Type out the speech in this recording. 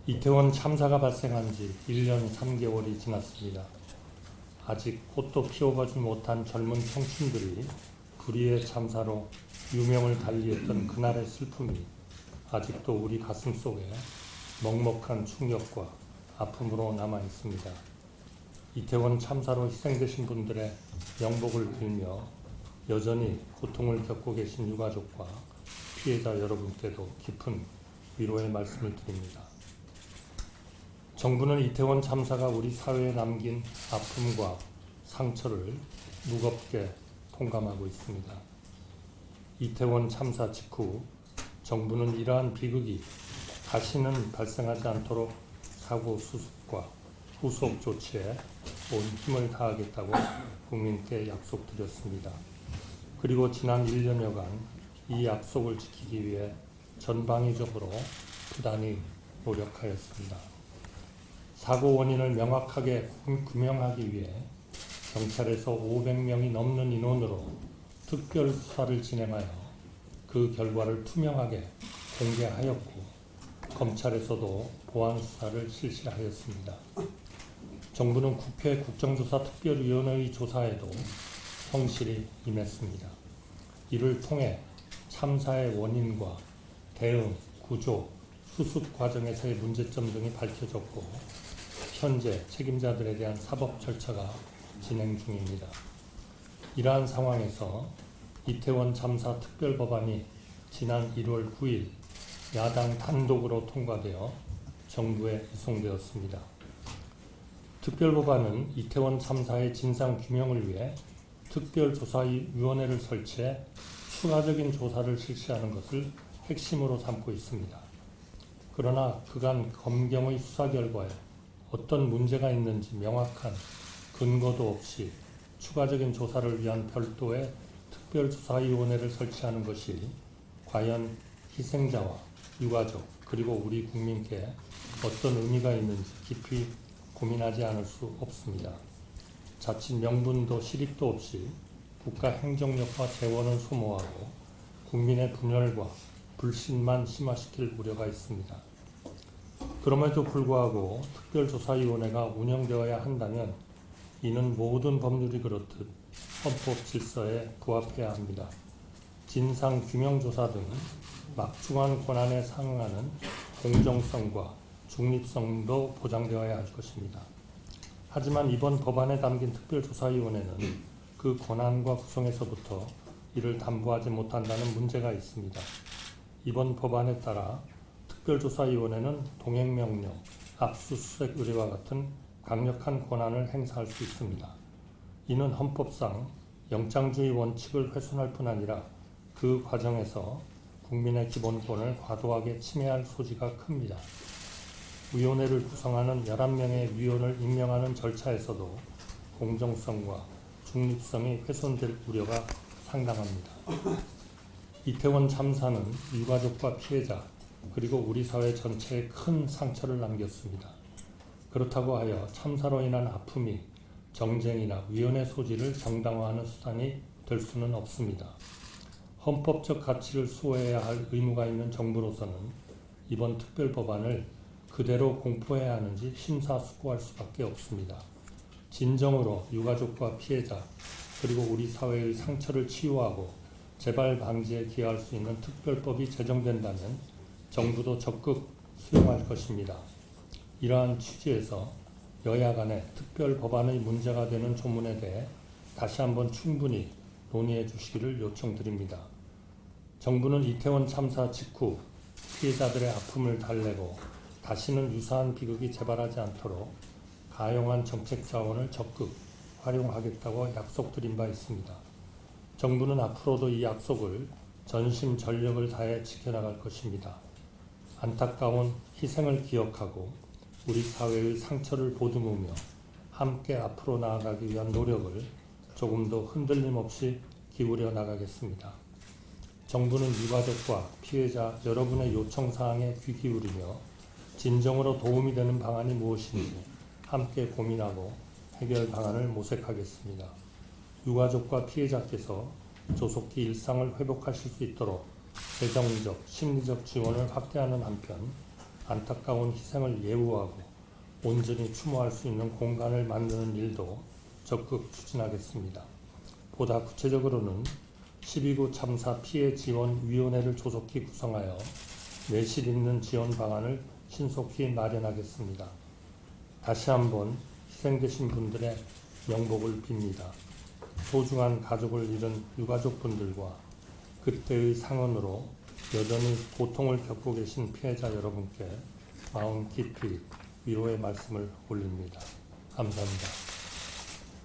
이태원 참사가 발생한 지 1년 3개월이 지났습니다. 아직 꽃도 피워가지 못한 젊은 청춘들이 불의의 참사로 유명을 달리했던 그날의 슬픔이 아직도 우리 가슴 속에 먹먹한 충격과 아픔으로 남아 있습니다. 이태원 참사로 희생되신 분들의 영복을 빌며 여전히 고통을 겪고 계신 유가족과 피해자 여러분께도 깊은 위로의 말씀을 드립니다. 정부는 이태원 참사가 우리 사회에 남긴 아픔과 상처를 무겁게 통감하고 있습니다. 이태원 참사 직후 정부는 이러한 비극이 다시는 발생하지 않도록 사고 수습과 후속 조치에 온 힘을 다하겠다고 국민께 약속드렸습니다. 그리고 지난 1년여간 이 약속을 지키기 위해 전방위적으로 부단히 노력하였습니다. 사고 원인을 명확하게 규명하기 위해 경찰에서 500명이 넘는 인원으로 특별 수사를 진행하여 그 결과를 투명하게 공개하였고, 검찰에서도 보안 수사를 실시하였습니다. 정부는 국회 국정조사 특별위원회의 조사에도 성실히 임했습니다. 이를 통해 참사의 원인과 대응, 구조, 수습 과정에서의 문제점 등이 밝혀졌고, 현재 책임자들에 대한 사법 절차가 진행 중입니다. 이러한 상황에서 이태원 참사 특별법안이 지난 1월 9일 야당 단독으로 통과되어 정부에 이송되었습니다. 특별법안은 이태원 참사의 진상 규명을 위해 특별조사위원회를 설치해 추가적인 조사를 실시하는 것을 핵심으로 삼고 있습니다. 그러나 그간 검경의 수사 결과에 어떤 문제가 있는지 명확한 근거도 없이 추가적인 조사를 위한 별도의 특별조사위원회를 설치하는 것이 과연 희생자와 유가족 그리고 우리 국민께 어떤 의미가 있는지 깊이 고민하지 않을 수 없습니다. 자칫 명분도 실익도 없이 국가 행정력과 재원을 소모하고 국민의 분열과 불신만 심화시킬 우려가 있습니다. 그럼에도 불구하고 특별조사위원회가 운영되어야 한다면 이는 모든 법률이 그렇듯 헌법 질서에 부합해야 합니다. 진상규명조사 등 막중한 권한에 상응하는 공정성과 중립성도 보장되어야 할 것입니다. 하지만 이번 법안에 담긴 특별조사위원회는 그 권한과 구성에서부터 이를 담보하지 못한다는 문제가 있습니다. 이번 법안에 따라 특별조사위원회는 동행명령, 압수수색 의뢰와 같은 강력한 권한을 행사할 수 있습니다. 이는 헌법상 영장주의 원칙을 훼손할 뿐 아니라 그 과정에서 국민의 기본권을 과도하게 침해할 소지가 큽니다. 위원회를 구성하는 11명의 위원을 임명하는 절차에서도 공정성과 중립성이 훼손될 우려가 상당합니다. 이태원 참사는 유가족과 피해자 그리고 우리 사회 전체에 큰 상처를 남겼습니다. 그렇다고 하여 참사로 인한 아픔이 정쟁이나 위헌의 소지를 정당화하는 수단이 될 수는 없습니다. 헌법적 가치를 수호해야 할 의무가 있는 정부로서는 이번 특별법안을 그대로 공포해야 하는지 심사숙고할 수밖에 없습니다. 진정으로 유가족과 피해자 그리고 우리 사회의 상처를 치유하고 재발 방지에 기여할 수 있는 특별법이 제정된다면 정부도 적극 수용할 것입니다. 이러한 취지에서 여야 간의 특별 법안의 문제가 되는 조문에 대해 다시 한번 충분히 논의해 주시기를 요청드립니다. 정부는 이태원 참사 직후 피해자들의 아픔을 달래고 다시는 유사한 비극이 재발하지 않도록 가용한 정책 자원을 적극 활용하겠다고 약속드린 바 있습니다. 정부는 앞으로도 이 약속을 전심전력을 다해 지켜나갈 것입니다. 안타까운 희생을 기억하고 우리 사회의 상처를 보듬으며 함께 앞으로 나아가기 위한 노력을 조금도 흔들림 없이 기울여 나가겠습니다. 정부는 유가족과 피해자 여러분의 요청사항에 귀 기울이며 진정으로 도움이 되는 방안이 무엇인지 함께 고민하고 해결 방안을 모색하겠습니다. 유가족과 피해자께서 조속히 일상을 회복하실 수 있도록 재정적, 심리적 지원을 확대하는 한편 안타까운 희생을 예우하고 온전히 추모할 수 있는 공간을 만드는 일도 적극 추진하겠습니다. 보다 구체적으로는 12구 참사 피해 지원 위원회를 조속히 구성하여 내실 있는 지원 방안을 신속히 마련하겠습니다. 다시 한번 희생되신 분들의 명복을 빕니다. 소중한 가족을 잃은 유가족분들과 그때의 상흔으로 여전히 고통을 겪고 계신 피해자 여러분께 마음 깊이 위로의 말씀을 올립니다. 감사합니다.